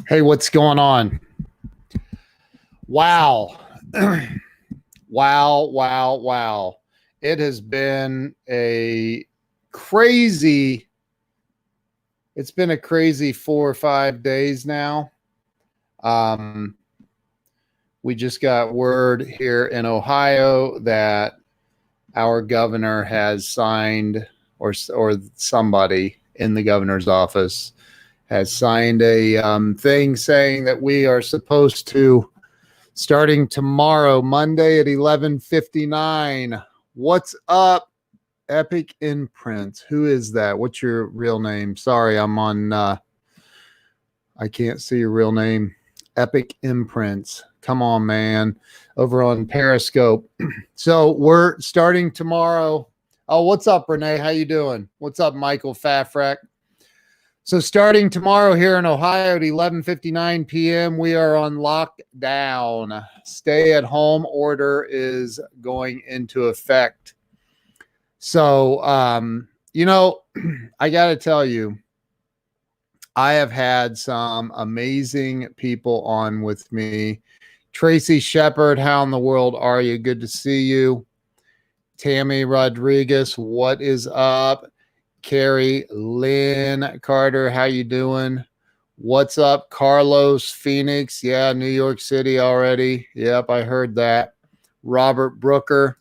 Hey, what's going on? Wow. Wow. It has been a crazy, it's been a crazy 4 or 5 days now. Um, we just got word here in Ohio that our governor has signed, or somebody in the governor's office has signed a thing saying that we are supposed to, starting tomorrow, Monday at 11:59. What's up, Epic Imprints? Who is that? What's your real name? Sorry, I'm on I can't see your real name. Epic Imprints. Come on, man. Over on Periscope. So we're starting tomorrow. Oh, what's up, Renee? How you doing? What's up, Michael Fafrek? So starting tomorrow here in Ohio at 11:59 p.m., we are on lockdown. Stay-at-home order is going into effect. So, I got to tell you, I have had some amazing people on with me. Tracy Shepard, how in the world are you? Good to see you. Tammy Rodriguez, what is up? Carrie Lynn Carter, how you doing? What's up, Carlos Phoenix? Yeah, New York City already. Yep, I heard that. Robert Brooker.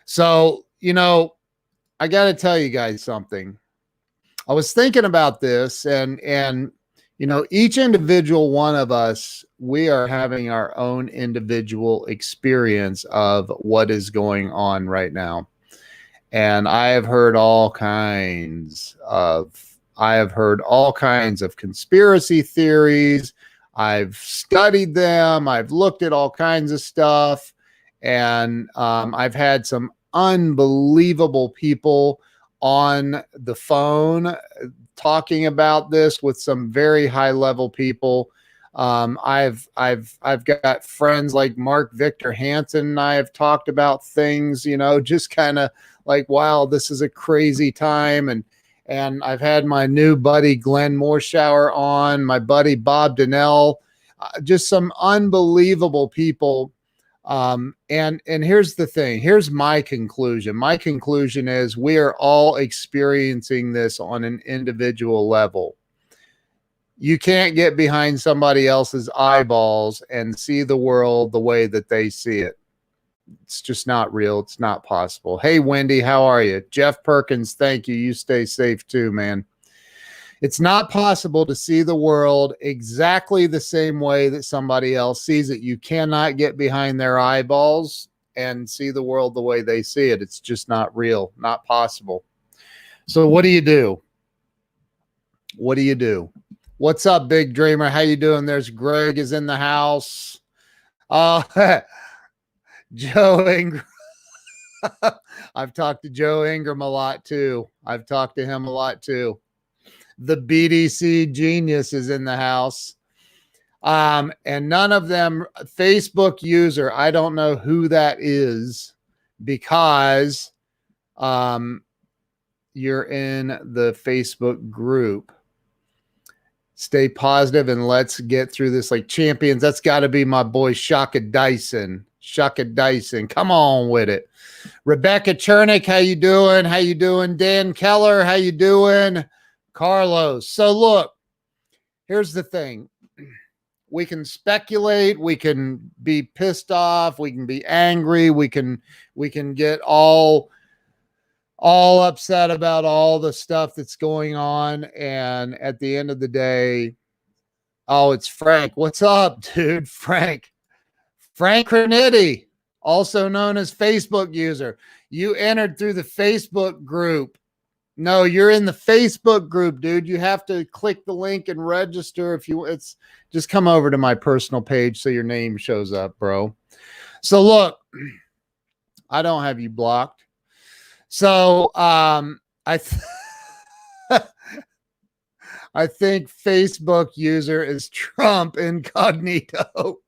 So, I got to tell you guys something. I was thinking about this, and each individual one of us, we are having our own individual experience of what is going on right now. And I have heard all kinds of conspiracy theories. I've studied them. I've looked at all kinds of stuff. And I've had some unbelievable people on the phone talking about this with some very high level people. I've got friends like Mark Victor Hansen and I have talked about things, just kind of like, wow, this is a crazy time. And I've had my new buddy Glenn Morshower on, my buddy Bob Donnell, just some unbelievable people. And here's the thing. Here's my conclusion. My conclusion is we are all experiencing this on an individual level. You can't get behind somebody else's eyeballs and see the world the way that they see it. It's just not real. It's not possible. Hey, Wendy, how are you? Jeff Perkins, thank you. You stay safe too, man. It's not possible to see the world exactly the same way that somebody else sees it. You cannot get behind their eyeballs and see the world the way they see it. It's just not real, not possible. So what do you do? What do you do? What's up, Big Dreamer? How you doing? There's Greg is in the house. Joe Ingram. I've talked to Joe Ingram a lot too. The BDC genius is in the house. And none of them, Facebook user, I don't know who that is because you're in the Facebook group. Stay positive and let's get through this like champions. That's got to be my boy Shaka Dyson. Come on with it. Rebecca Chernick, how you doing? Dan Keller, how you doing? Carlos. So look, here's the thing. We can speculate, we can be pissed off, we can be angry, we can get all upset about all the stuff that's going on. And at the end of the day, oh, it's Frank. What's up, dude? Frank Renetti, also known as Facebook user. You entered through the Facebook group. No, you're in the Facebook group, dude. You have to click the link and register. It's just come over to my personal page so your name shows up, bro. So look, I don't have you blocked. So I think Facebook user is Trump incognito.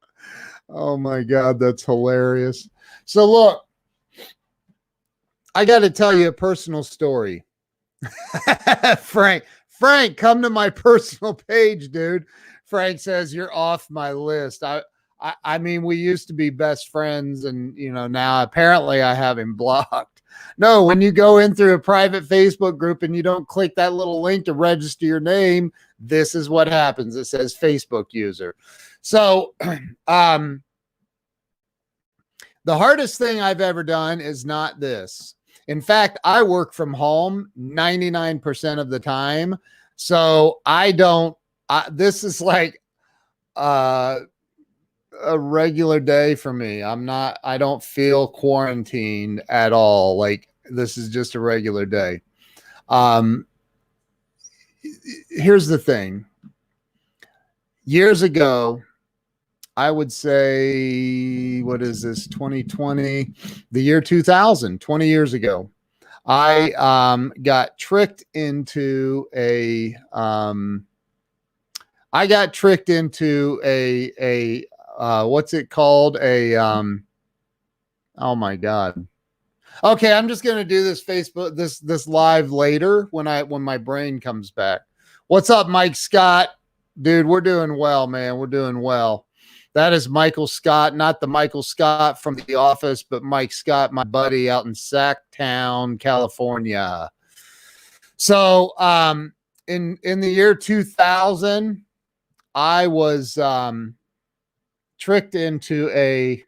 Oh my God, that's hilarious. So look, I got to tell you a personal story. Frank Frank, come to my personal page, dude. Frank says, you're off my list. I mean, we used to be best friends, and now apparently I have him blocked. No, when you go in through a private Facebook group and you don't click that little link to register your name, this is what happens. It says Facebook user. So, the hardest thing I've ever done is not this. In fact, I work from home 99% of the time. So this is like a regular day for me. I don't feel quarantined at all. Like, this is just a regular day. Here's the thing. Years ago, I would say, what is this, 2020, the year 2000, 20 years ago, I got tricked into a what's it called? Oh my God. Okay, I'm just going to do this Facebook, this live later when my brain comes back. What's up, Mike Scott? Dude, we're doing well, man. We're doing well. That is Michael Scott, not the Michael Scott from The Office, but Mike Scott, my buddy out in Sacktown, California. So, in the year 2000, I was tricked into a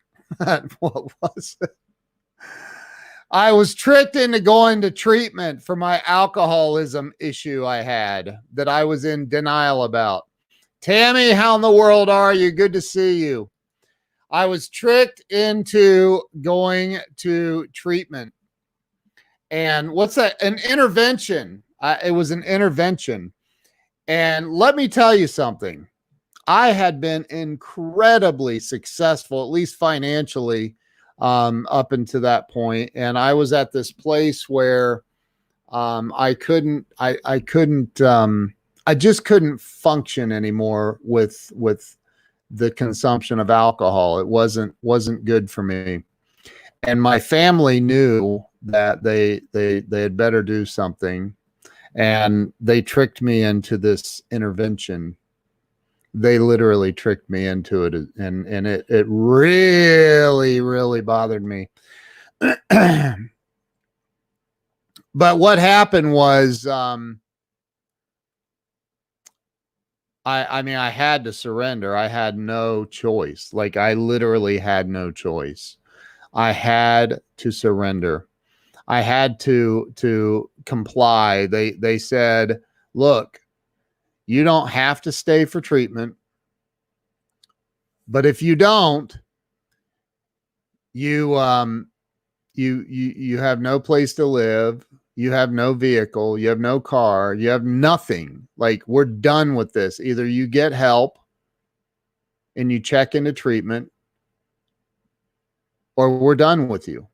what was it? I was tricked into going to treatment for my alcoholism issue I had that I was in denial about. Tammy, how in the world are you? Good to see you. I was tricked into going to treatment. And what's that? An intervention. It was an intervention. And let me tell you something. I had been incredibly successful, at least financially, up until that point. And I was at this place where I just couldn't function anymore with the consumption of alcohol. It wasn't good for me. And my family knew that they had better do something. And they tricked me into this intervention. They literally tricked me into it, and it really, really bothered me. But what happened was, I mean, I had to surrender. I had no choice. Like, I literally had no choice. I had to surrender. I had to comply. They said, look, you don't have to stay for treatment, but if you don't, you have no place to live. You have no vehicle. You have no car. You have nothing. Like, we're done with this. Either you get help and you check into treatment, or we're done with you.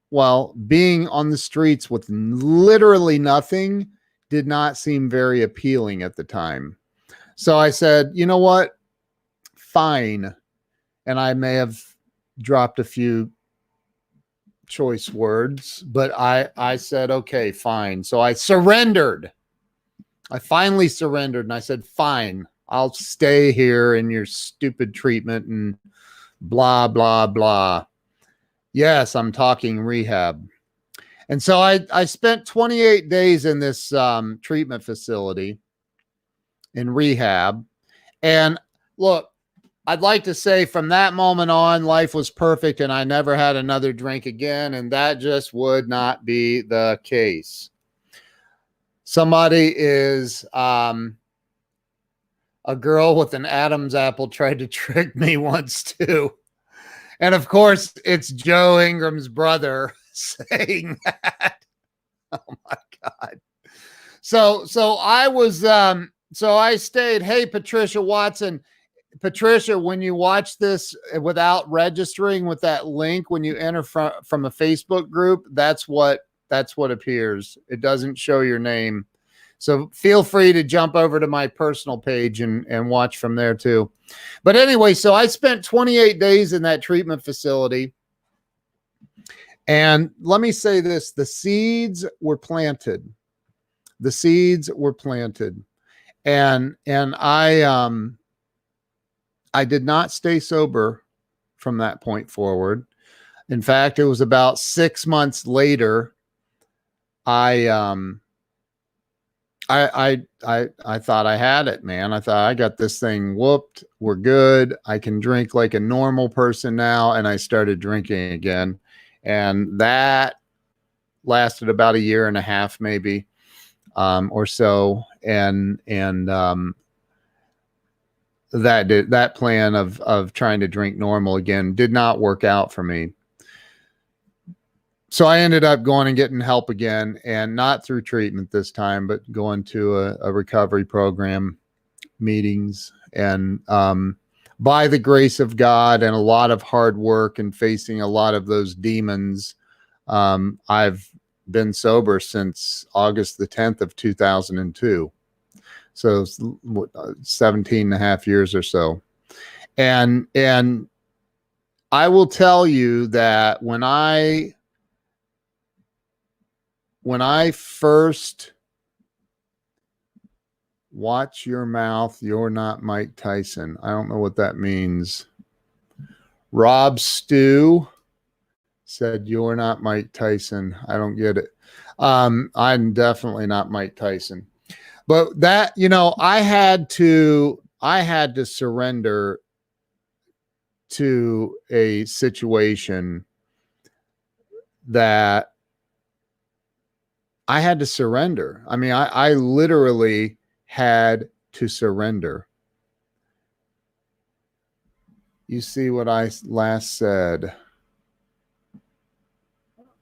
Well, being on the streets with literally nothing did not seem very appealing at the time. So I said, you know what? Fine. And I may have dropped a few choice words, but I said, okay, fine. So I surrendered. I finally surrendered, and I said, fine, I'll stay here in your stupid treatment and blah, blah, blah. Yes, I'm talking rehab. And so I spent 28 days in this treatment facility in rehab. And look, I'd like to say from that moment on, life was perfect and I never had another drink again. And that just would not be the case. Somebody is a girl with an Adam's apple tried to trick me once too. And of course, it's Joe Ingram's brother saying that. Oh my God. So I was, so I stayed. Hey, Patricia Watson. Patricia, when you watch this without registering with that link, when you enter from a Facebook group, that's what appears. It doesn't show your name. So feel free to jump over to my personal page and watch from there too. But anyway, so I spent 28 days in that treatment facility. And let me say this, the seeds were planted. The seeds were planted, and I did not stay sober from that point forward. In fact, it was about 6 months later, I thought I had it, man. I thought I got this thing whooped. We're good. I can drink like a normal person now. And I started drinking again. And that lasted about a year and a half, maybe, or so. And that plan of trying to drink normal again did not work out for me. So I ended up going and getting help again, and not through treatment this time, but going to a recovery program, meetings. And by the grace of God and a lot of hard work and facing a lot of those demons, I've been sober since August the 10th of 2002. So 17 and a half years or so. And I will tell you that when I first, watch your mouth, you're not Mike Tyson. I don't know what that means. Rob Stew said, you're not Mike Tyson. I don't get it. I'm definitely not Mike Tyson. But that, I had to surrender to a situation that I had to surrender. I mean, I literally had to surrender. You see what I last said.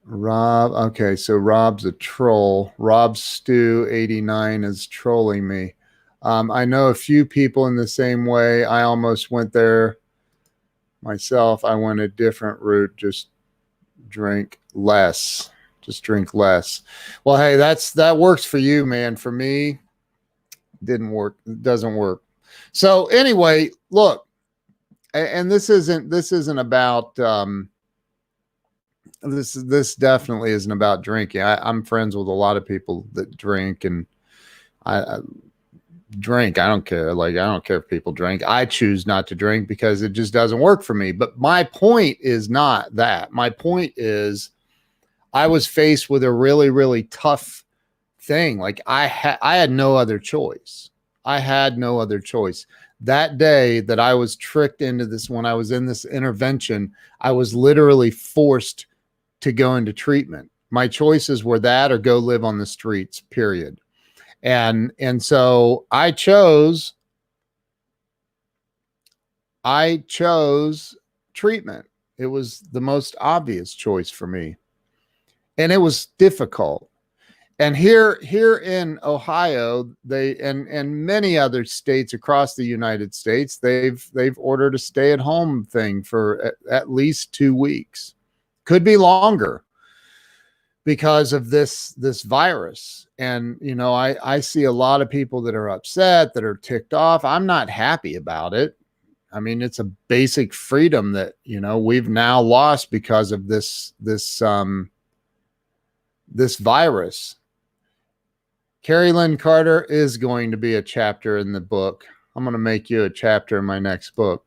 Rob, okay, so Rob's a troll. Rob Stew 89 is trolling me. I know a few people in the same way. I almost went there myself. I went a different route. Just drink less. Just drink less. Well, hey, that works for you, man. For me, didn't work. It doesn't work. So anyway, look, and this isn't about this definitely isn't about drinking. I'm friends with a lot of people that drink, and I drink. I don't care. Like, I don't care if people drink. I choose not to drink because it just doesn't work for me. But my point is not that. My point is I was faced with a really, really tough thing. Like, I had no other choice. I had no other choice. That day that I was tricked into this, when I was in this intervention, I was literally forced to go into treatment. My choices were that or go live on the streets, period. And so I chose treatment. It was the most obvious choice for me. And it was difficult. And here in Ohio, and many other states across the United States, they've ordered a stay-at-home thing for at least 2 weeks. Could be longer because of this virus. And I see a lot of people that are upset, that are ticked off. I'm not happy about it. I mean, it's a basic freedom that we've now lost because of this virus. Carrie Lynn Carter is going to be a chapter in the book. I'm going to make you a chapter in my next book.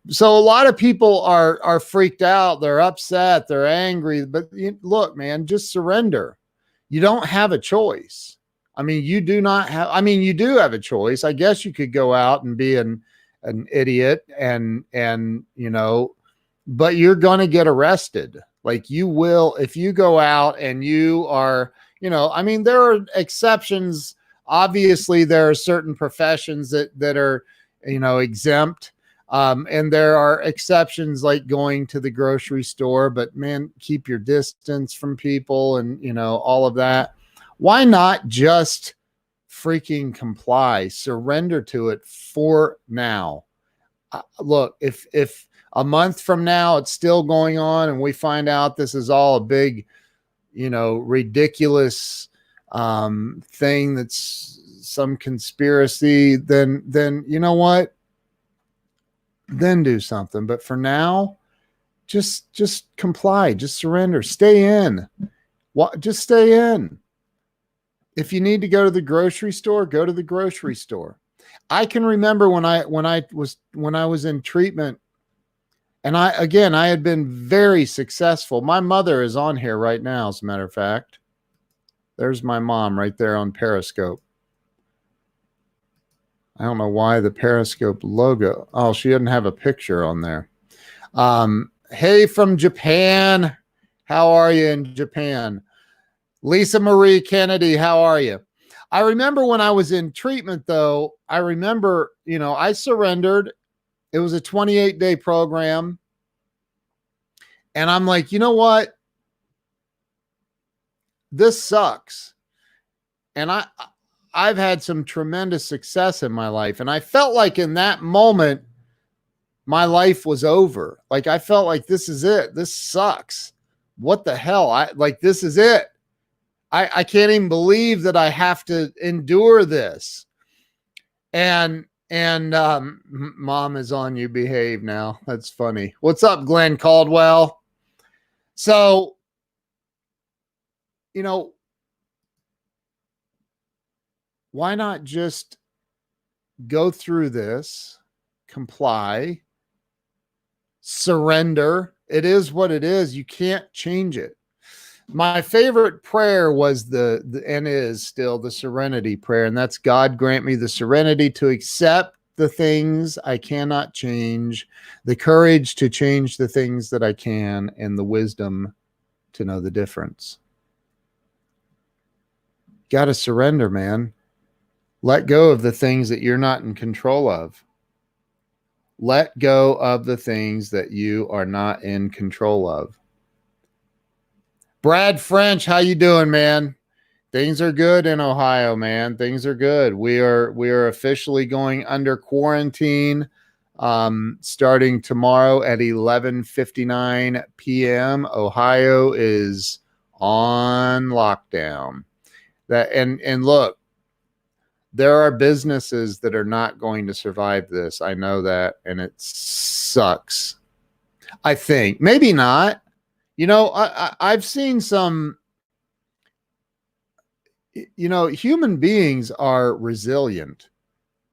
So a lot of people are freaked out. They're upset. They're angry. But look, man, just surrender. You don't have a choice. I mean, you do have a choice. I guess you could go out and be an idiot and but you're going to get arrested. Like, you will, if you go out and you are, there are exceptions. Obviously, there are certain professions that are, exempt. And there are exceptions, like going to the grocery store, but man, keep your distance from people and, all of that. Why not just freaking comply, surrender to it for now? Look, if a month from now it's still going on and we find out this is all a big, ridiculous thing, that's some conspiracy, then you know what? Then do something. But for now, just comply, just surrender, stay in. Just stay in. If you need to go to the grocery store, go to the grocery store. I can remember when I was in treatment, and I had been very successful. My mother is on here right now, as a matter of fact. There's my mom right there on Periscope. I don't know why the Periscope logo. Oh, she doesn't have a picture on there. Hey, from Japan. How are you in Japan? Lisa Marie Kennedy, how are you? I remember when I was in treatment, though, I remember, I surrendered. It was a 28-day program. And I'm like, you know what? This sucks. And I've had some tremendous success in my life. And I felt like in that moment, my life was over. Like I felt like this is it. This sucks. What the hell? This is it. I can't even believe that I have to endure this. And mom is on you. Behave now. That's funny. What's up, Glenn Caldwell? So, why not just go through this, comply, surrender? It is what it is. You can't change it. My favorite prayer was and is still the serenity prayer. And that's, God grant me the serenity to accept the things I cannot change, the courage to change the things that I can, and the wisdom to know the difference. Got to surrender, man. Let go of the things that you're not in control of. Let go of the things that you are not in control of. Brad French, how you doing, man? Things are good in Ohio, man. Things are good. We are officially going under quarantine starting tomorrow at 11:59 p.m. Ohio is on lockdown. And look, there are businesses that are not going to survive this. I know that, and it sucks. I think maybe not. I've seen some, human beings are resilient.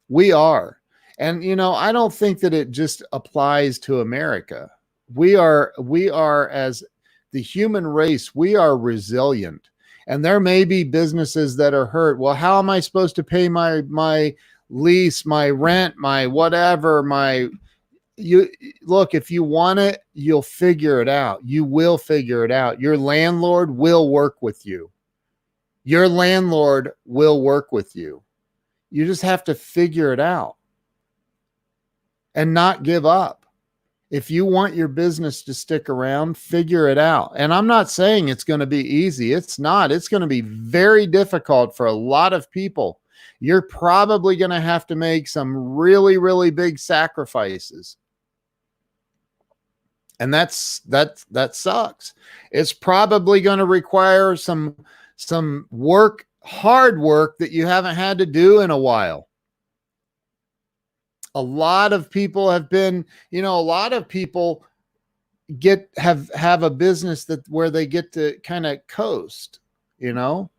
We are. And, I don't think that it just applies to America. We are as the human race, we are resilient. And there may be businesses that are hurt. Well, how am I supposed to pay my lease, my rent, my whatever, look, if you want it, you'll figure it out. You will figure it out. Your landlord will work with you. Your landlord will work with you. You just have to figure it out and not give up. If you want your business to stick around, figure it out. And I'm not saying it's going to be easy. It's not. It's going to be very difficult for a lot of people. You're probably going to have to make some really, really big sacrifices. And that sucks. It's probably going to require some work, hard work that you haven't had to do in a while. A lot of people have been, a lot of people have a business where they get to kind of coast, and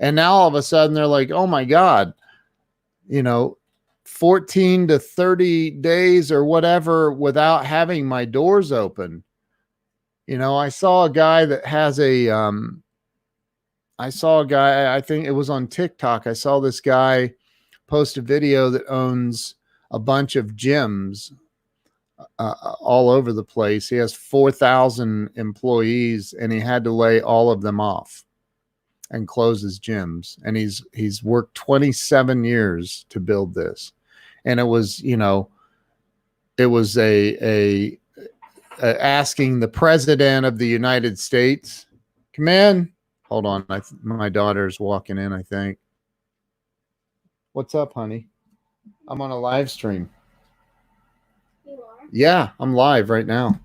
now all of a sudden they're like, oh my God, 14 to 30 days or whatever without having my doors open. I saw a guy that has I think it was on TikTok. I saw this guy post a video that owns a bunch of gyms all over the place. He has 4,000 employees and he had to lay all of them off and close his gyms. And he's worked 27 years to build this. And it was, asking the president of the United States, come in. Hold on. My daughter's walking in, I think. What's up, honey? I'm on a live stream. You are? Yeah, I'm live right now. Do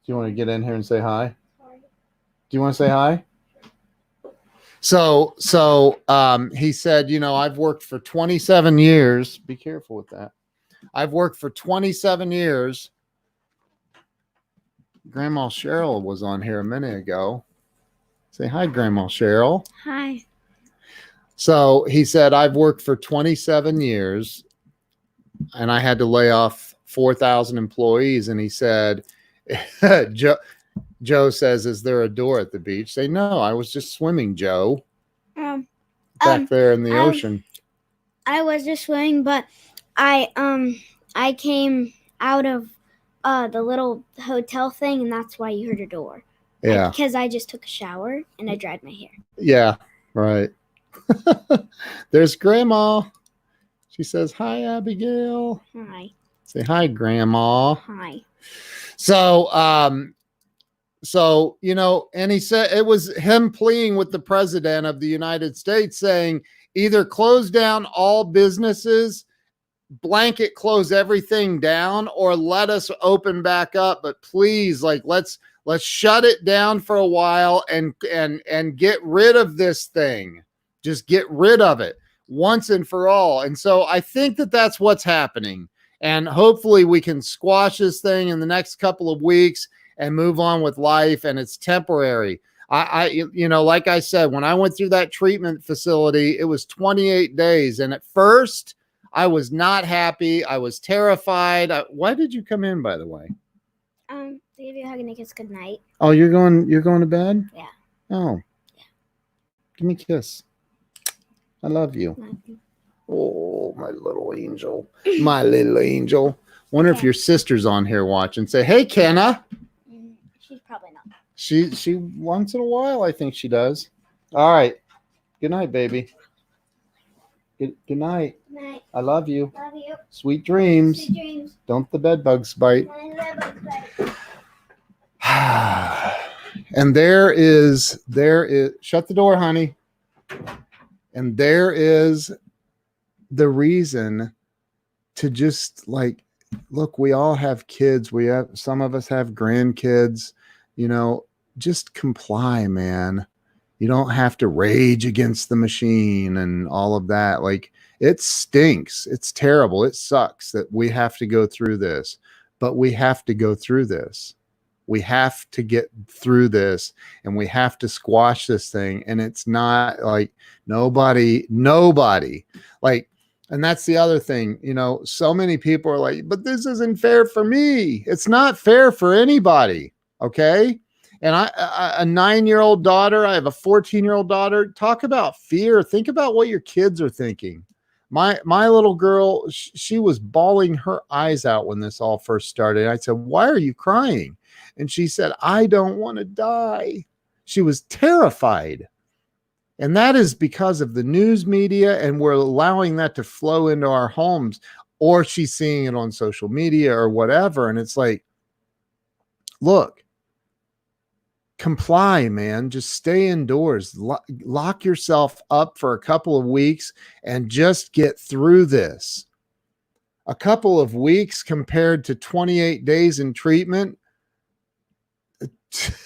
you want to get in here and say hi? Sorry. Do you want to say hi? So he said, I've worked for 27 years. Be careful with that. I've worked for 27 years. Grandma Cheryl was on here a minute ago. Say hi, Grandma Cheryl. Hi. So he said, I've worked for 27 years and I had to lay off 4,000 employees. And he said, Joe says, is there a door at the beach? Say, no, I was just swimming, Joe, back there in the ocean. I was just swimming, but I came out of the little hotel thing, and that's why you heard a door. Yeah. Because I just took a shower and I dried my hair. Yeah, right. There's Grandma. She says, hi, Abigail. Hi. Say hi, Grandma. Hi. So, and he said it was him pleading with the president of the United States saying, either close down all businesses, blanket close everything down, or let us open back up. But please, let's shut it down for a while and get rid of this thing. Just get rid of it once and for all. And so I think that that's what's happening. And hopefully we can squash this thing in the next couple of weeks and move on with life. And it's temporary. I like I said, when I went through that treatment facility, it was 28 days. And at first I was not happy. I was terrified. Why did you come in, by the way? To give you a hug and a kiss good night. Oh, you're going to bed? Yeah. Oh. Yeah. Give me a kiss. I love you. Love you. Oh, my little angel. My little angel. Wonder if your sister's on here watching. Say, hey, Kenna. She's probably not. She once in a while, I think she does. All right. Good night, baby. Good night. Good night. I love you. Love you. Sweet dreams. Sweet dreams. Don't the bed bugs bite. And there is, shut the door, honey. And there is the reason to just look, we all have kids. Some of us have grandkids, just comply, man. You don't have to rage against the machine and all of that. It stinks. It's terrible. It sucks that we have to go through this, but we have to go through this. We have to get through this and we have to squash this thing. And it's not nobody, and that's the other thing, so many people are like, but this isn't fair for me. It's not fair for anybody. Okay. And a 9-year-old daughter, I have a 14-year-old daughter. Talk about fear. Think about what your kids are thinking. My little girl, she was bawling her eyes out when this all first started. I said, why are you crying? And she said, I don't want to die. She was terrified. And that is because of the news media, and we're allowing that to flow into our homes, or she's seeing it on social media or whatever. And it's like, look, comply, man. Just stay indoors. Lock yourself up for a couple of weeks and just get through this. A couple of weeks compared to 28 days in treatment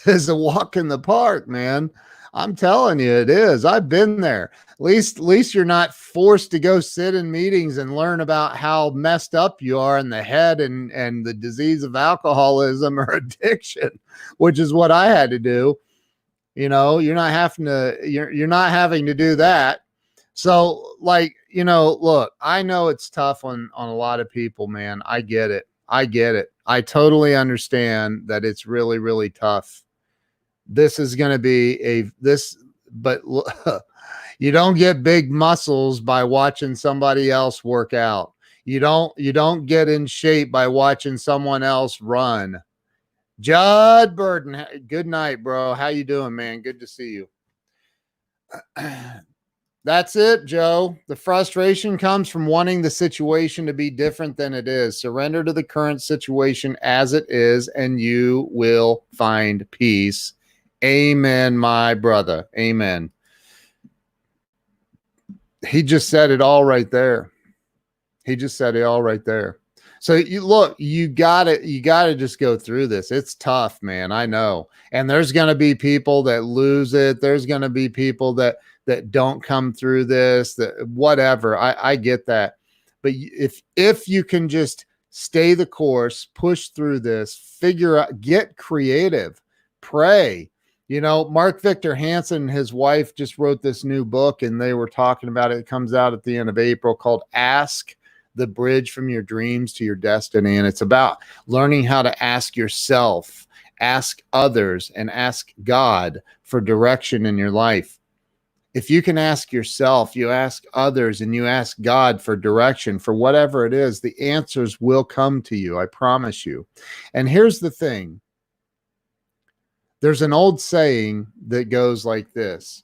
is a walk in the park, man. I'm telling you, it is. I've been there. At least you're not forced to go sit in meetings and learn about how messed up you are in the head and the disease of alcoholism or addiction, which is what I had to do. You're not having to do that. So look, I know it's tough on a lot of people, man. I get it. I totally understand that it's really, really tough. This is going to be but you don't get big muscles by watching somebody else work out. You don't get in shape by watching someone else run. Judd Burden, good night, bro. How you doing, man? Good to see you. That's it, Joe. The frustration comes from wanting the situation to be different than it is. Surrender to the current situation as it is, and you will find peace. Amen, my brother. Amen. He just said it all right there. So you gotta just go through this. It's tough, man. I know. And there's going to be people that lose it. There's going to be people that don't come through this, that whatever. I get that. But if you can just stay the course, push through this, figure out, get creative, pray, You know, Mark Victor Hansen and his wife just wrote this new book, and they were talking about it. It comes out at the end of April, called Ask: The Bridge from Your Dreams to Your Destiny. And it's about learning how to ask yourself, ask others, and ask God for direction in your life. If you can ask yourself, you ask others, and you ask God for direction for whatever it is, the answers will come to you. I promise you. And here's the thing. There's an old saying that goes like this: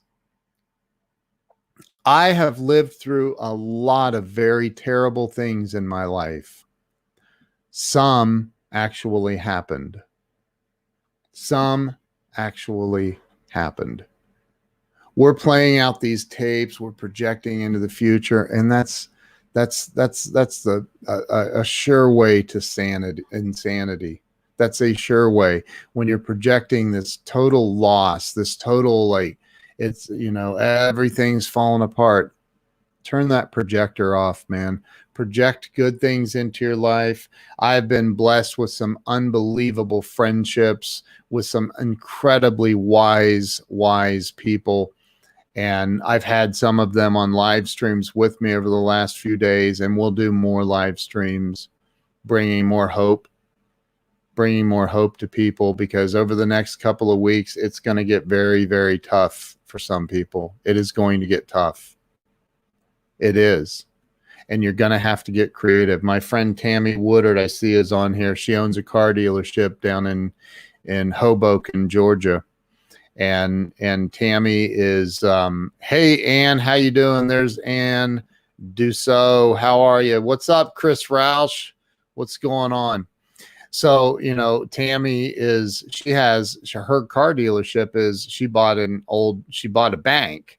I have lived through a lot of very terrible things in my life. Some actually happened. Some actually happened. We're playing out these tapes, we're projecting into the future, and that's a sure way to insanity. That's a sure way when you're projecting this total loss, this total, like, it's, you know, everything's falling apart. Turn that projector off, man. Project good things into your life. I've been blessed with some unbelievable friendships with some incredibly wise people. And I've had some of them on live streams with me over the last few days, and we'll do more live streams, bringing more hope to people, because over the next couple of weeks, it's going to get very, very tough for some people. It is going to get tough. It is. And you're going to have to get creative. My friend Tammy Woodard, I see, is on here. She owns a car dealership down in Hoboken, Georgia. And Tammy is, hey, Ann, how you doing? There's Ann Dussault. How are you? What's up, Chris Roush? What's going on? So, you know, Tammy her car dealership is, she bought a bank.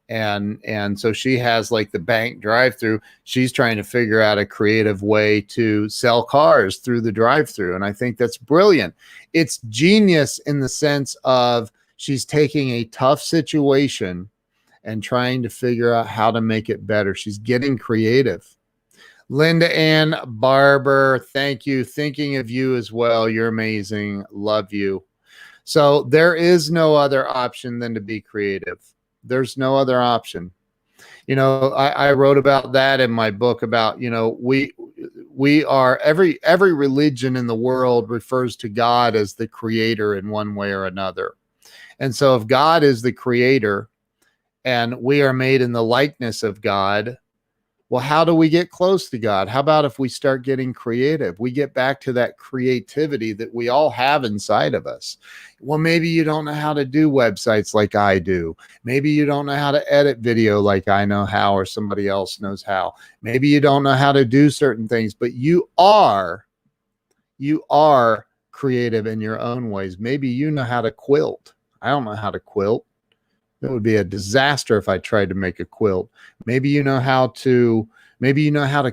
And so she has like the bank drive-through. She's trying to figure out a creative way to sell cars through the drive-through. And I think that's brilliant. It's genius in the sense of she's taking a tough situation and trying to figure out how to make it better. She's getting creative. Linda Ann Barber, thank you. Thinking of you as well. You're amazing. Love you. So there is no other option than to be creative. There's no other option. You know, I wrote about that in my book about, you know, we are, every religion in the world refers to God as the creator in one way or another. And so if God is the creator and we are made in the likeness of God, well, how do we get close to God? How about if we start getting creative? We get back to that creativity that we all have inside of us. Well, maybe you don't know how to do websites like I do. Maybe you don't know how to edit video like I know how, or somebody else knows how. Maybe you don't know how to do certain things, but you are creative in your own ways. Maybe you know how to quilt. I don't know how to quilt. It would be a disaster if I tried to make a quilt. Maybe you know how to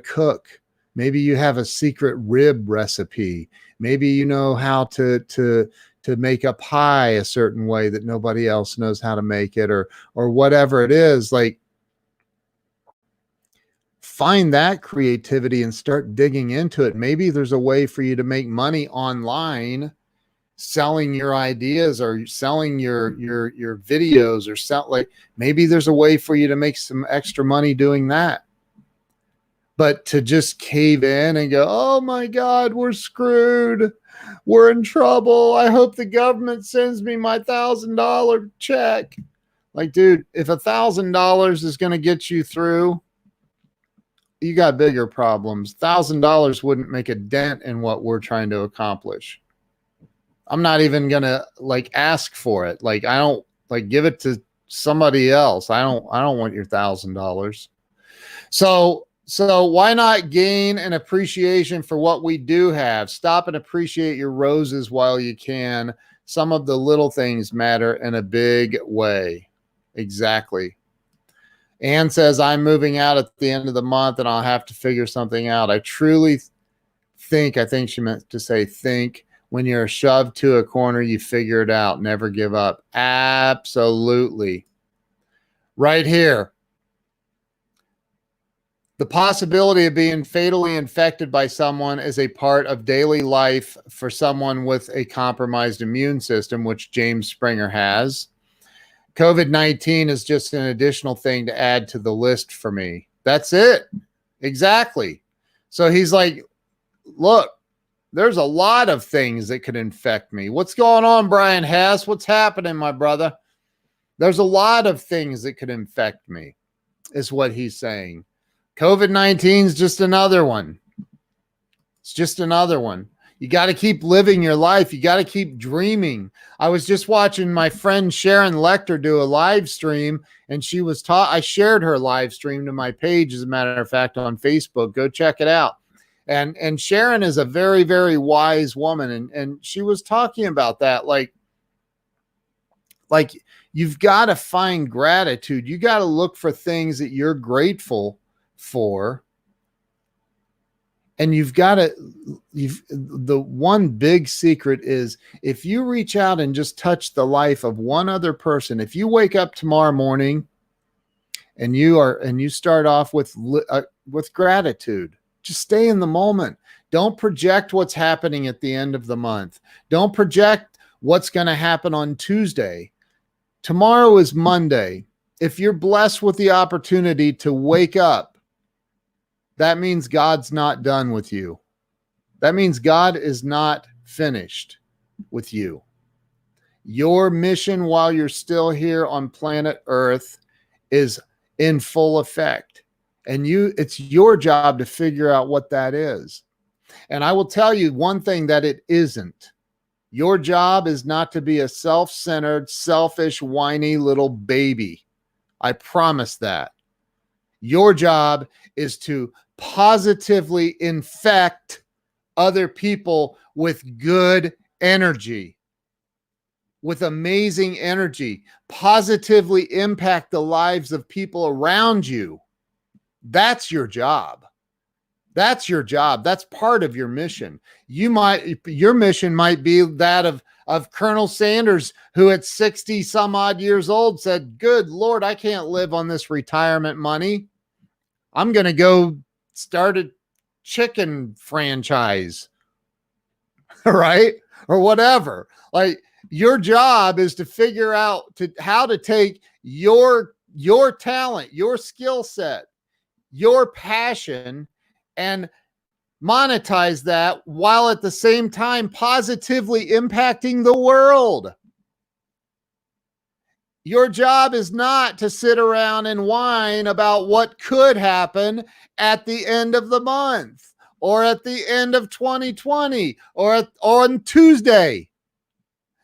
cook. Maybe you have a secret rib recipe. Maybe you know how to make a pie a certain way that nobody else knows how to make it, or whatever it is. Like, find that creativity and start digging into it. Maybe there's a way for you to make money online selling your ideas, or selling your videos, or maybe there's a way for you to make some extra money doing that. But to just cave in and go, oh my God, we're screwed, we're in trouble, I hope the government sends me my $1,000 check. Like, dude, if $1,000 is going to get you through, you got bigger problems. $1,000 wouldn't make a dent in what we're trying to accomplish. I'm not even going to ask for it. Like, I don't give it to somebody else. I don't want your $1,000. So why not gain an appreciation for what we do have? Stop and appreciate your roses while you can. Some of the little things matter in a big way. Exactly. Ann says, I'm moving out at the end of the month and I'll have to figure something out. I truly think she meant to say think. When you're shoved to a corner, you figure it out. Never give up. Absolutely. Right here. The possibility of being fatally infected by someone is a part of daily life for someone with a compromised immune system, which James Springer has. COVID-19 is just an additional thing to add to the list for me. That's it. Exactly. So he's like, look, there's a lot of things that could infect me. What's going on, Brian Hess? What's happening, my brother? There's a lot of things that could infect me, is what he's saying. COVID-19 is just another one. It's just another one. You got to keep living your life. You got to keep dreaming. I was just watching my friend Sharon Lecter do a live stream, and she was I shared her live stream to my page, as a matter of fact, on Facebook. Go check it out. And Sharon is a very, very wise woman. And she was talking about that. Like you've got to find gratitude. You got to look for things that you're grateful for. And the one big secret is, if you reach out and just touch the life of one other person, if you wake up tomorrow morning and you start off with gratitude, just stay in the moment. Don't project what's happening at the end of the month. Don't project what's going to happen on Tuesday. Tomorrow is Monday. If you're blessed with the opportunity to wake up, that means God's not done with you. That means God is not finished with you. Your mission while you're still here on planet Earth is in full effect. And it's your job to figure out what that is. And I will tell you one thing that it isn't. Your job is not to be a self-centered, selfish, whiny little baby. I promise that. Your job is to positively infect other people with good energy, with amazing energy, positively impact the lives of people around you. That's your job. That's your job. That's part of your mission. Your mission might be that of Colonel Sanders, who at 60 some odd years old said, good Lord, I can't live on this retirement money. I'm going to go start a chicken franchise, right? Or whatever. Like, your job is to figure out how to take your talent, your skill set, your passion, and monetize that while at the same time positively impacting the world. Your job is not to sit around and whine about what could happen at the end of the month or at the end of 2020 or on Tuesday.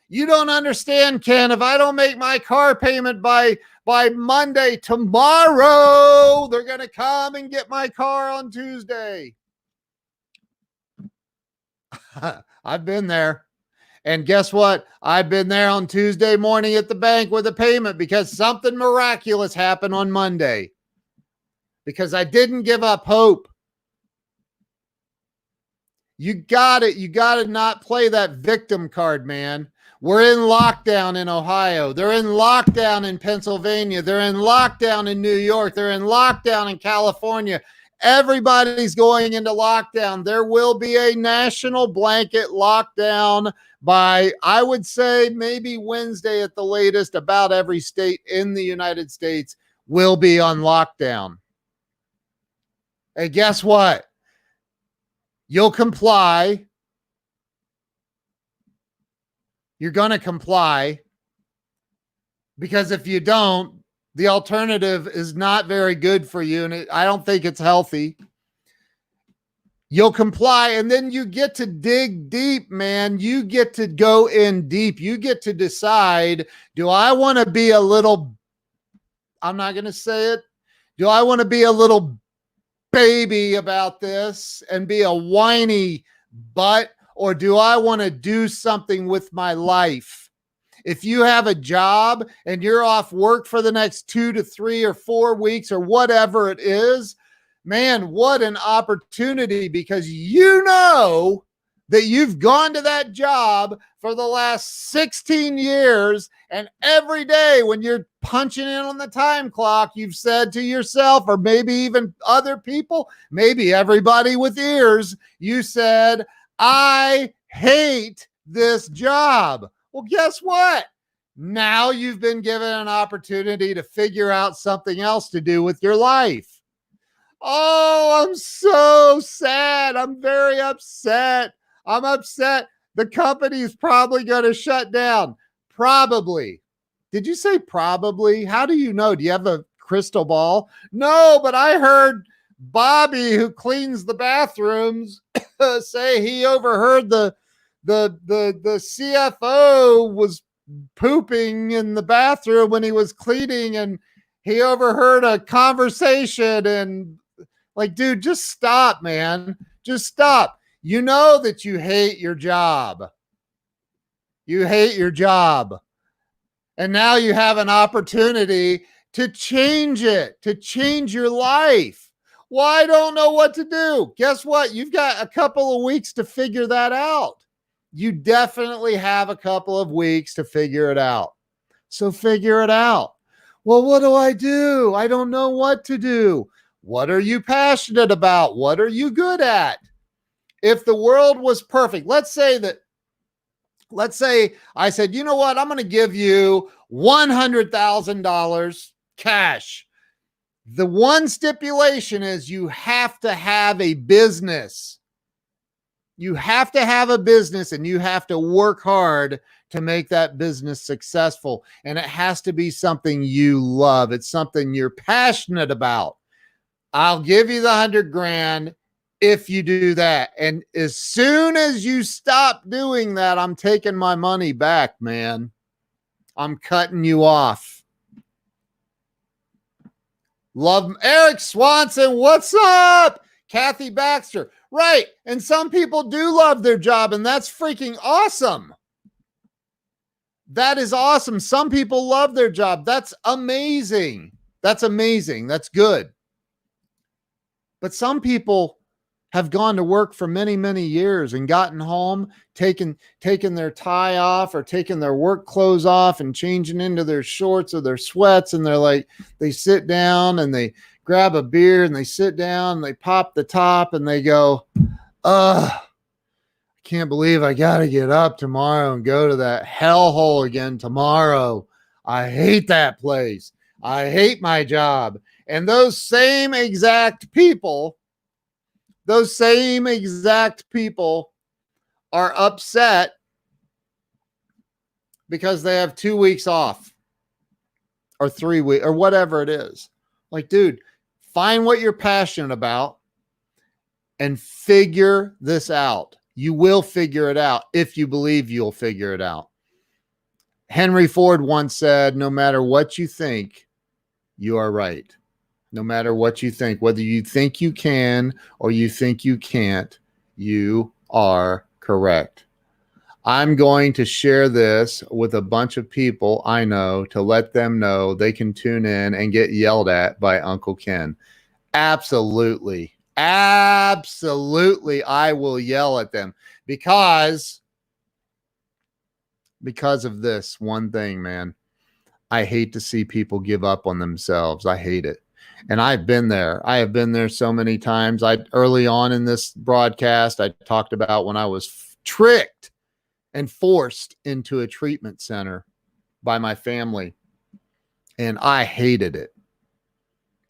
You don't understand, Ken. If I don't make my car payment by Monday, tomorrow, they're going to come and get my car on Tuesday. I've been there. And guess what? I've been there on Tuesday morning at the bank with a payment because something miraculous happened on Monday. Because I didn't give up hope. You got it. You got to not play that victim card, man. We're in lockdown in Ohio. They're in lockdown in Pennsylvania. They're in lockdown in New York. They're in lockdown in California. Everybody's going into lockdown. There will be a national blanket lockdown by, I would say, maybe Wednesday at the latest. About every state in the United States will be on lockdown. And guess what? You'll comply. You're going to comply, because if you don't, the alternative is not very good for you, and I don't think it's healthy. You'll comply, and then you get to dig deep, man. You get to go in deep. You get to decide, do I want to be a little, I'm not going to say it, do I want to be a little baby about this and be a whiny butt? Or do I want to do something with my life? If you have a job and you're off work for the next 2 to 3 or 4 weeks or whatever it is, man, what an opportunity, because you know that you've gone to that job for the last 16 years, and every day when you're punching in on the time clock, you've said to yourself, or maybe even other people, maybe everybody with ears, you said, I hate this job. Well, guess what? Now you've been given an opportunity to figure out something else to do with your life. Oh, I'm so sad. I'm very upset. I'm upset. The company's probably going to shut down. Probably. Did you say probably? How do you know? Do you have a crystal ball? No, but I heard Bobby, who cleans the bathrooms, say he overheard the CFO was pooping in the bathroom when he was cleaning, and he overheard a conversation. And like, dude, just stop, man. Just stop. You know that you hate your job. You hate your job. And now you have an opportunity to change it, to change your life. Well, I don't know what to do. Guess what? You've got a couple of weeks to figure that out. You definitely have a couple of weeks to figure it out. So figure it out. Well, what do? I don't know what to do. What are you passionate about? What are you good at? If the world was perfect, let's say I said, you know what? I'm going to give you $100,000 cash. The one stipulation is you have to have a business. You have to have a business, and you have to work hard to make that business successful. And it has to be something you love. It's something you're passionate about. I'll give you the 100 grand if you do that. And as soon as you stop doing that, I'm taking my money back, man. I'm cutting you off. Love Eric Swanson. What's up? Kathy Baxter. Right. And some people do love their job, and that's freaking awesome. That is awesome. Some people love their job. That's amazing. That's amazing. That's good. But some people have gone to work for many, many years and gotten home, taken their tie off or taken their work clothes off and changing into their shorts or their sweats. And they're like, they sit down and they grab a beer and they sit down and they pop the top and they go, I can't believe I got to get up tomorrow and go to that hellhole again tomorrow. I hate that place. I hate my job. And those same exact people are upset because they have 2 weeks off or 3 weeks or whatever it is. Like, dude, find what you're passionate about and figure this out. You will figure it out if you believe you'll figure it out. Henry Ford once said, no matter what you think, you are right. No matter what you think, whether you think you can or you think you can't, you are correct. I'm going to share this with a bunch of people I know to let them know they can tune in and get yelled at by Uncle Ken. Absolutely. Absolutely. I will yell at them because of this one thing, man. I hate to see people give up on themselves. I hate it. And I've been there. I have been there so many times. Early on in this broadcast, I talked about when I was tricked and forced into a treatment center by my family. And I hated it.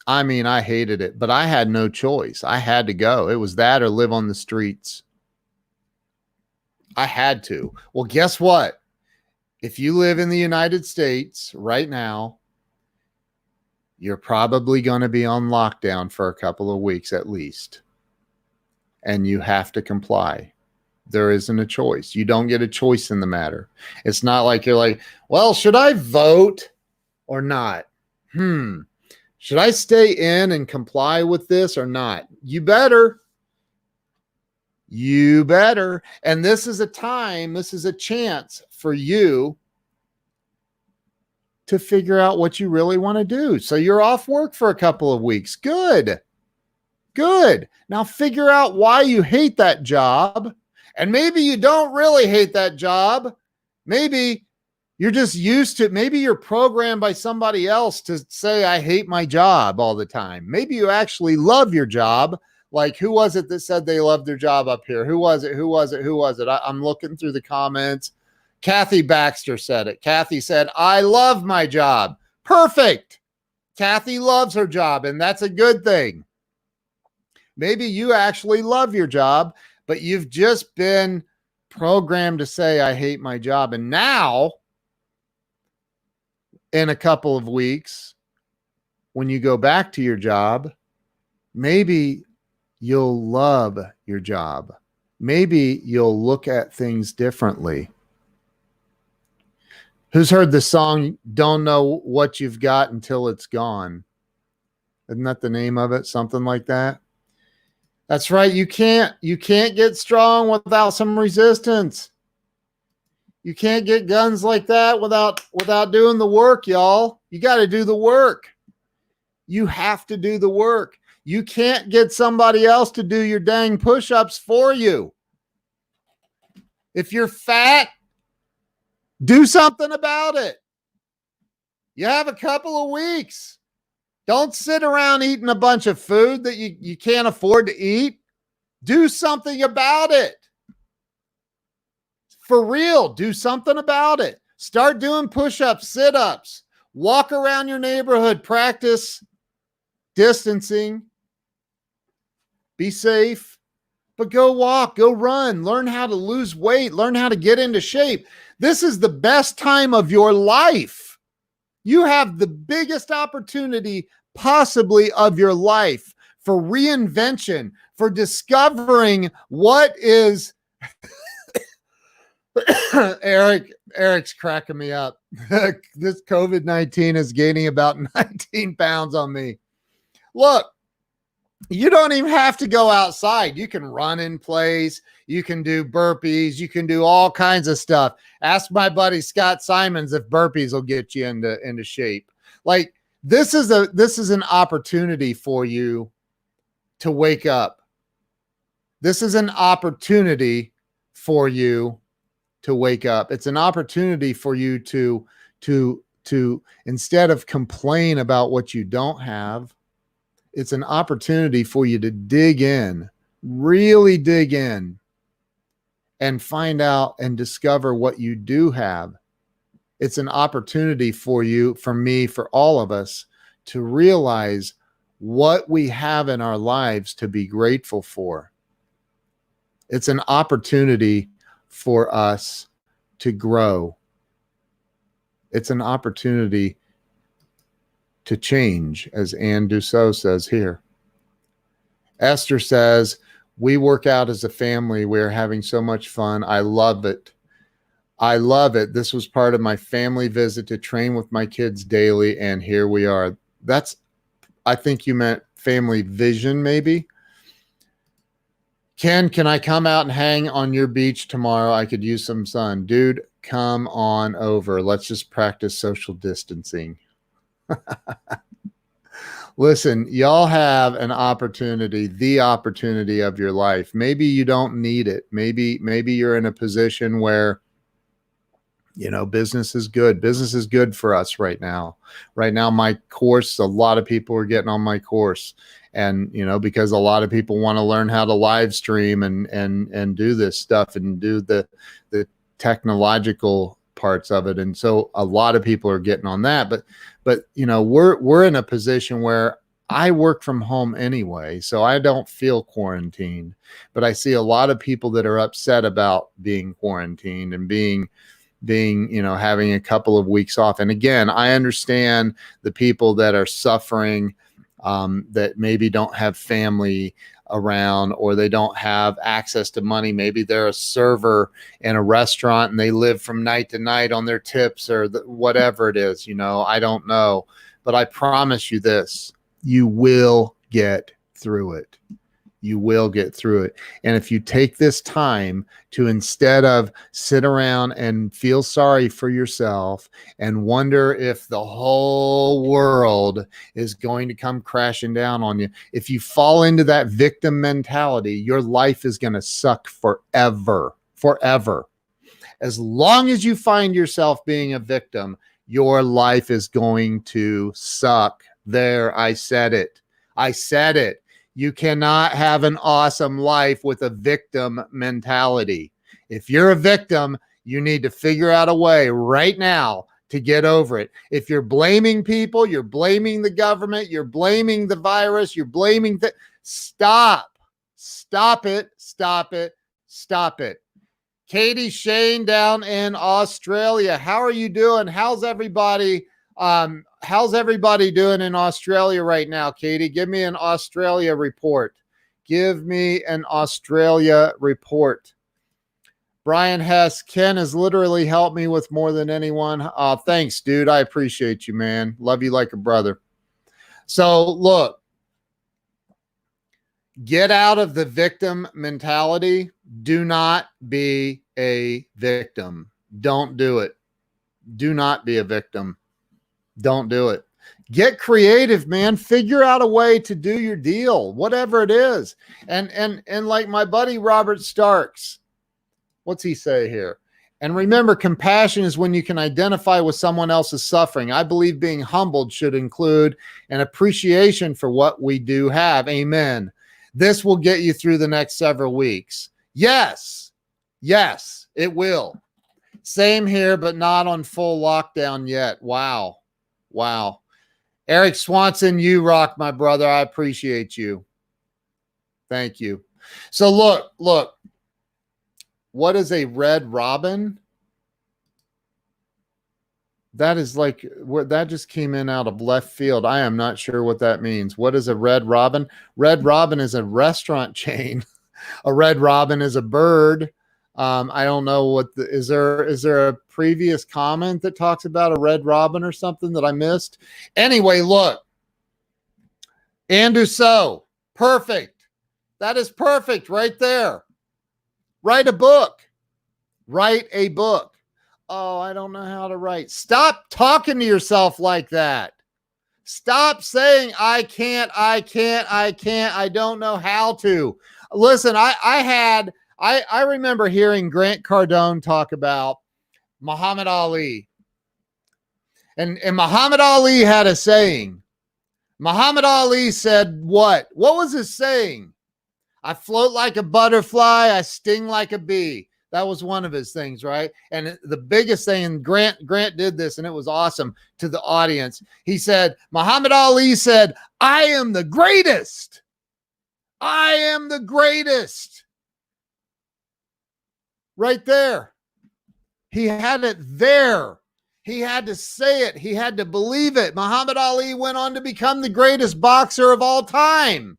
I mean, I hated it, but I had no choice. I had to go. It was that or live on the streets. I had to. Well, guess what? If you live in the United States right now, you're probably going to be on lockdown for a couple of weeks at least. And you have to comply. There isn't a choice. You don't get a choice in the matter. It's not like you're like, well, should I vote or not? Should I stay in and comply with this or not? You better. You better. And this is a time, this is a chance for you to figure out what you really want to do. So you're off work for a couple of weeks. Good. Good. Now figure out why you hate that job And maybe you don't really hate that job. Maybe you're just used to, maybe you're programmed by somebody else to say, I hate my job all the time. Maybe you actually love your job. Like, who was it that said they loved their job up here? Who was it? I'm looking through the comments. Kathy Baxter said it. Kathy said, I love my job. Perfect. Kathy loves her job, and that's a good thing. Maybe you actually love your job, but you've just been programmed to say, I hate my job. And now, in a couple of weeks, when you go back to your job, maybe you'll love your job. Maybe you'll look at things differently. Who's heard the song, Don't Know What You've Got Until It's Gone? Isn't that the name of it? Something like that. That's right. You can't get strong without some resistance. You can't get guns like that without doing the work, y'all. You got to do the work. You have to do the work. You can't get somebody else to do your dang push-ups for you. If you're fat, do something about it. You have a couple of weeks. Don't sit around eating a bunch of food that you can't afford to eat. Do something about it. For real, do something about it. Start doing push-ups, sit-ups. Walk around your neighborhood. Practice distancing. Be safe. But go walk, go run. Learn how to lose weight. Learn how to get into shape. This is the best time of your life. You have the biggest opportunity possibly of your life for reinvention, for discovering what is Eric's cracking me up. This COVID-19 is gaining about 19 pounds on me. Look, you don't even have to go outside. You can run in place. You can do burpees. You can do all kinds of stuff. Ask my buddy Scott Simons if burpees will get you into shape. Like, this is an opportunity for you to wake up. This is an opportunity for you to wake up. It's an opportunity for you to instead of complain about what you don't have, it's an opportunity for you to dig in, really dig in, and find out and discover what you do have. It's an opportunity for you, for me, for all of us to realize what we have in our lives to be grateful for. It's an opportunity for us to grow. It's an opportunity to change, as Anne Dussault says here. Esther says, we work out as a family. We're having so much fun. I love it. I love it. This was part of my family visit to train with my kids daily, and here we are. I think you meant family vision, maybe. Ken, can I come out and hang on your beach tomorrow? I could use some sun. Dude, come on over. Let's just practice social distancing. Listen, y'all have an opportunity, the opportunity of your life. Maybe you don't need it. Maybe you're in a position where, business is good. Business is good for us right now. Right now, my course, a lot of people are getting on my course. And, because a lot of people want to learn how to live stream and do this stuff and do the technological parts of it. And so a lot of people are getting on that. But we're in a position where I work from home anyway, so I don't feel quarantined. But I see a lot of people that are upset about being quarantined and being having a couple of weeks off. And again, I understand the people that are suffering, that maybe don't have family around, or they don't have access to money. Maybe they're a server in a restaurant and they live from night to night on their tips or whatever it is. I don't know, but I promise you this, you will get through it. You will get through it. And if you take this time to, instead of sit around and feel sorry for yourself and wonder if the whole world is going to come crashing down on you, if you fall into that victim mentality, your life is going to suck forever. As long as you find yourself being a victim, your life is going to suck. There, I said it. You cannot have an awesome life with a victim mentality. If you're a victim, you need to figure out a way right now to get over it. If you're blaming people, you're blaming the government, you're blaming the virus, you're blaming stop it. Katie Shane down in Australia. How are you doing? How's everybody doing in Australia right now, Katie? Give me an Australia report. Brian Hess, Ken has literally helped me with more than anyone. Thanks, dude. I appreciate you, man. Love you like a brother. So look, get out of the victim mentality. Do not be a victim. Don't do it. Do not be a victim. Don't do it. Get creative, man. Figure out a way to do your deal, whatever it is. And like my buddy Robert Starks, what's he say here? And remember, compassion is when you can identify with someone else's suffering. I believe being humbled should include an appreciation for what we do have. Amen. This will get you through the next several weeks. Yes, it will. Same here, but not on full lockdown yet. Wow. Eric Swanson, you rock, my brother. I appreciate you. Thank you. So look. What is a red robin? That is like, that just came in out of left field. I am not sure what that means. What is a red robin? Red Robin is a restaurant chain. A red robin is a bird. I don't know is there a previous comment that talks about a red robin or something that I missed? Anyway, look. And so perfect. That is perfect right there. Write a book. Oh, I don't know how to write. Stop talking to yourself like that. Stop saying, I can't. I don't know how to. Listen, I remember hearing Grant Cardone talk about Muhammad Ali. And Muhammad Ali had a saying. Muhammad Ali said what? What was his saying? I float like a butterfly. I sting like a bee. That was one of his things, right? And the biggest thing, and Grant did this, and it was awesome to the audience. He said, Muhammad Ali said, I am the greatest. I am the greatest. Right there. He had it there. He had to say it. He had to believe it. Muhammad Ali went on to become the greatest boxer of all time.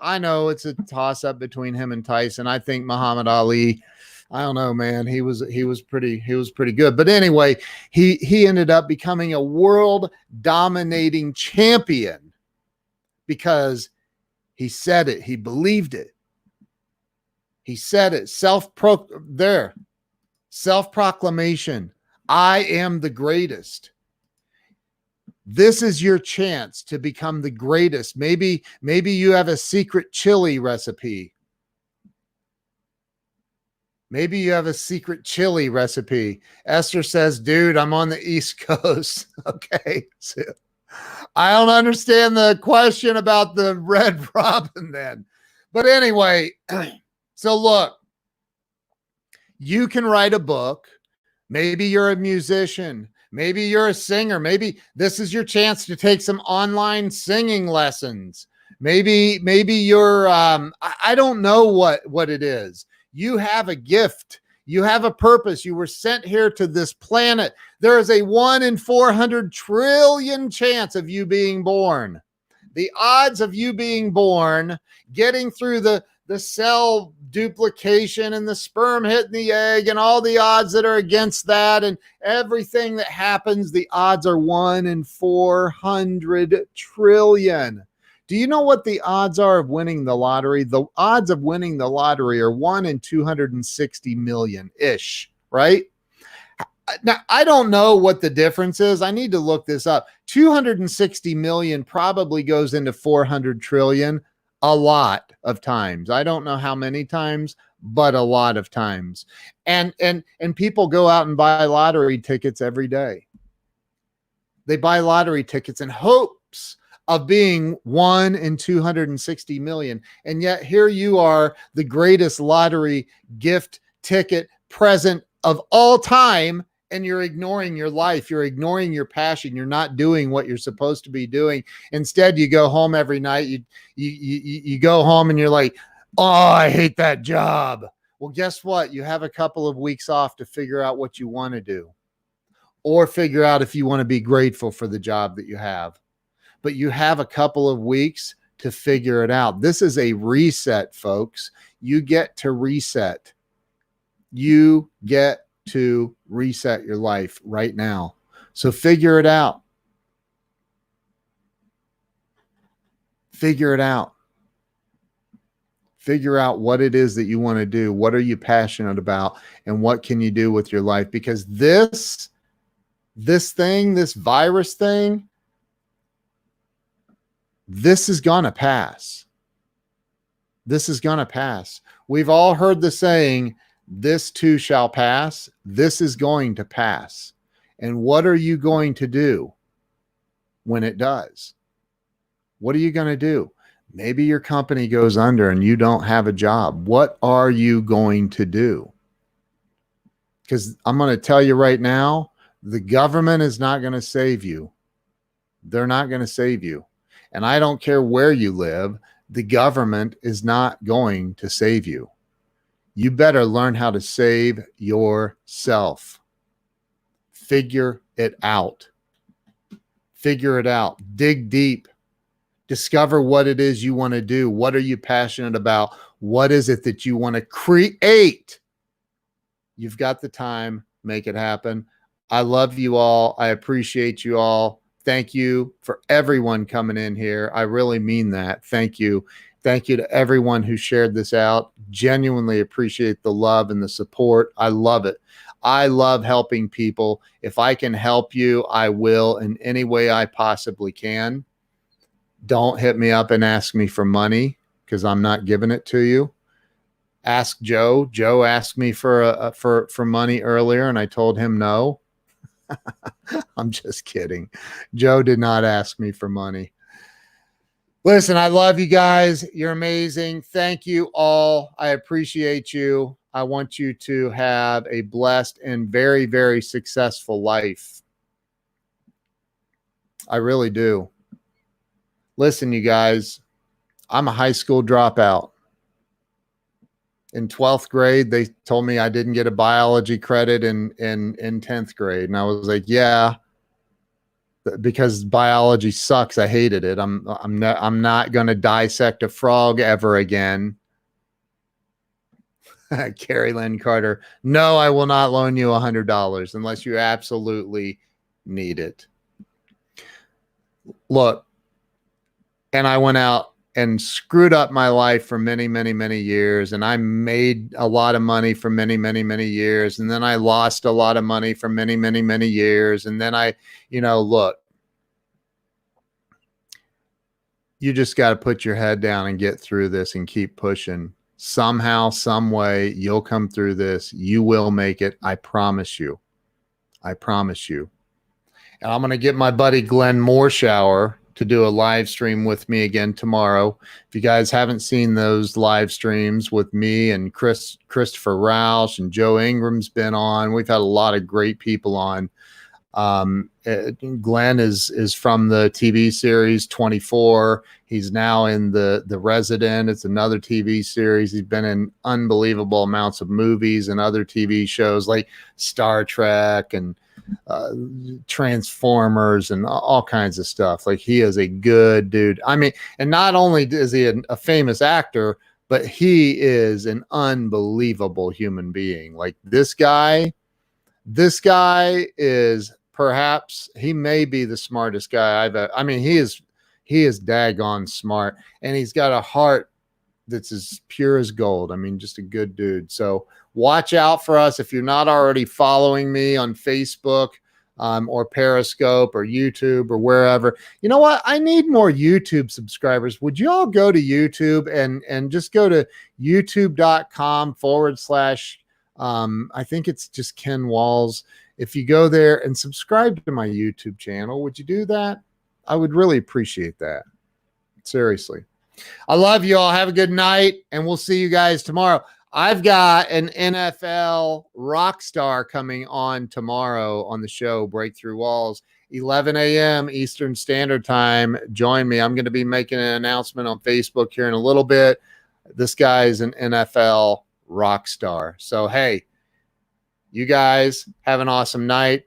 I know it's a toss-up between him and Tyson. I think Muhammad Ali, I don't know, man. He was pretty good. But anyway, he ended up becoming a world dominating champion because he said it. He believed it. He said it. Self-proclamation. I am the greatest. This is your chance to become the greatest. Maybe you have a secret chili recipe. Esther says, dude, I'm on the East Coast. Okay. So I don't understand the question about the red robin then. But anyway, so look, you can write a book. Maybe you're a musician. Maybe you're a singer. Maybe this is your chance to take some online singing lessons. Maybe you're, I don't know what it is. You have a gift. You have a purpose. You were sent here to this planet. There is a 1 in 400 trillion chance of you being born. The odds of you being born, getting through the cell duplication and the sperm hitting the egg and all the odds that are against that and everything that happens, the odds are 1 in 400 trillion. Do you know what the odds are of winning the lottery? The odds of winning the lottery are 1 in 260 million ish, right? Now, I don't know what the difference is. I need to look this up. 260 million probably goes into 400 trillion a lot of times. I don't know how many times, but a lot of times. And people go out and buy lottery tickets every day. They buy lottery tickets in hopes of being 1 in 260 million. And yet here you are, the greatest lottery gift ticket present of all time, and you're ignoring your life. You're ignoring your passion. You're not doing what you're supposed to be doing. Instead, you go home every night. You go home and you're like, oh, I hate that job. Well, guess what? You have a couple of weeks off to figure out what you want to do, or figure out if you want to be grateful for the job that you have. But you have a couple of weeks to figure it out. This is a reset, folks. You get to reset. You get to reset your life right now. So figure it out. Figure it out. Figure out what it is that you want to do. What are you passionate about? And what can you do with your life? Because this virus thing, this is going to pass. This is going to pass. We've all heard the saying, this too shall pass. This is going to pass. And what are you going to do when it does? What are you going to do? Maybe your company goes under and you don't have a job. What are you going to do? Because I'm going to tell you right now, the government is not going to save you. They're not going to save you. And I don't care where you live, the government is not going to save you. You better learn how to save yourself. Figure it out. Figure it out. Dig deep. Discover what it is you want to do. What are you passionate about? What is it that you want to create? You've got the time. Make it happen. I love you all. I appreciate you all. Thank you for everyone coming in here. I really mean that. Thank you. Thank you to everyone who shared this out. Genuinely appreciate the love and the support. I love it. I love helping people. If I can help you, I will in any way I possibly can. Don't hit me up and ask me for money, because I'm not giving it to you. Ask Joe. Joe asked me for money earlier, and I told him no. I'm just kidding. Joe did not ask me for money. Listen, I love you guys. You're amazing. Thank you all. I appreciate you. I want you to have a blessed and very, very successful life. I really do. Listen, you guys, I'm a high school dropout. In 12th grade, they told me I didn't get a biology credit in 10th grade. And I was like, yeah, because biology sucks. I hated it. I'm not going to dissect a frog ever again. Carrie Lynn Carter. No, I will not loan you $100 unless you absolutely need it. Look, and I went out and screwed up my life for many, many, many years. And I made a lot of money for many, many, many years. And then I lost a lot of money for many, many, many years. And then look, you just got to put your head down and get through this and keep pushing. Somehow, some way, you'll come through this. You will make it. I promise you. I promise you. And I'm going to get my buddy Glenn Moorshower to do a live stream with me again tomorrow. If you guys haven't seen those live streams with me and Christopher Roush and Joe Ingram's been on, we've had a lot of great people on. Glenn is from the TV series 24. He's now in the Resident. It's another TV series. He's been in unbelievable amounts of movies and other TV shows like Star Trek and Transformers and all kinds of stuff. Like, he is a good dude. I mean, and not only is he a famous actor, but he is an unbelievable human being. Like, this guy is perhaps, he may be the smartest guy he He is daggone smart, and he's got a heart that's as pure as gold. I mean, just a good dude. So watch out for us. If you're not already following me on Facebook, or Periscope or YouTube or wherever, you know what? I need more YouTube subscribers. Would you all go to YouTube and just go to youtube.com / I think it's just Ken Walls. If you go there and subscribe to my YouTube channel, would you do that? I would really appreciate that. Seriously. I love you all. Have a good night, and we'll see you guys tomorrow. I've got an NFL rock star coming on tomorrow on the show, Breakthrough Walls, 11 a.m. Eastern Standard Time. Join me. I'm going to be making an announcement on Facebook here in a little bit. This guy's an NFL rock star. So, hey, you guys have an awesome night.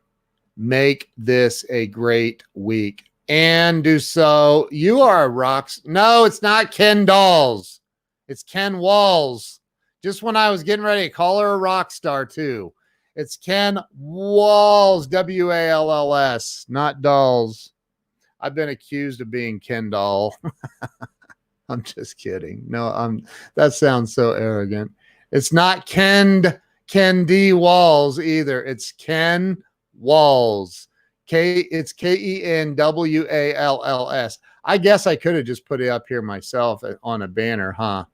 Make this a great week. And do so. You are a rock. No, it's not Ken Dolls. It's Ken Walls. Just when I was getting ready to call her a rock star too. It's Ken Walls, Walls, not Dolls. I've been accused of being Ken Doll. I'm just kidding. No, that sounds so arrogant. It's not Ken D. Walls either. It's Ken Walls. It's KenWalls. I guess I could have just put it up here myself on a banner, huh?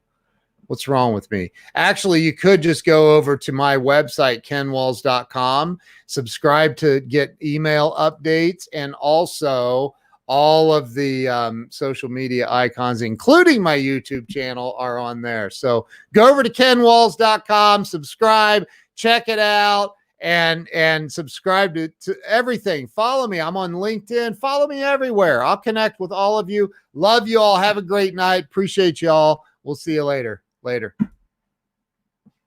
What's wrong with me? Actually, you could just go over to my website, kenwalls.com, subscribe to get email updates, and also all of the social media icons, including my YouTube channel, are on there. So go over to kenwalls.com, subscribe, check it out, and subscribe to everything. Follow me. I'm on LinkedIn. Follow me everywhere. I'll connect with all of you. Love you all. Have a great night. Appreciate you all. We'll see you later. Later.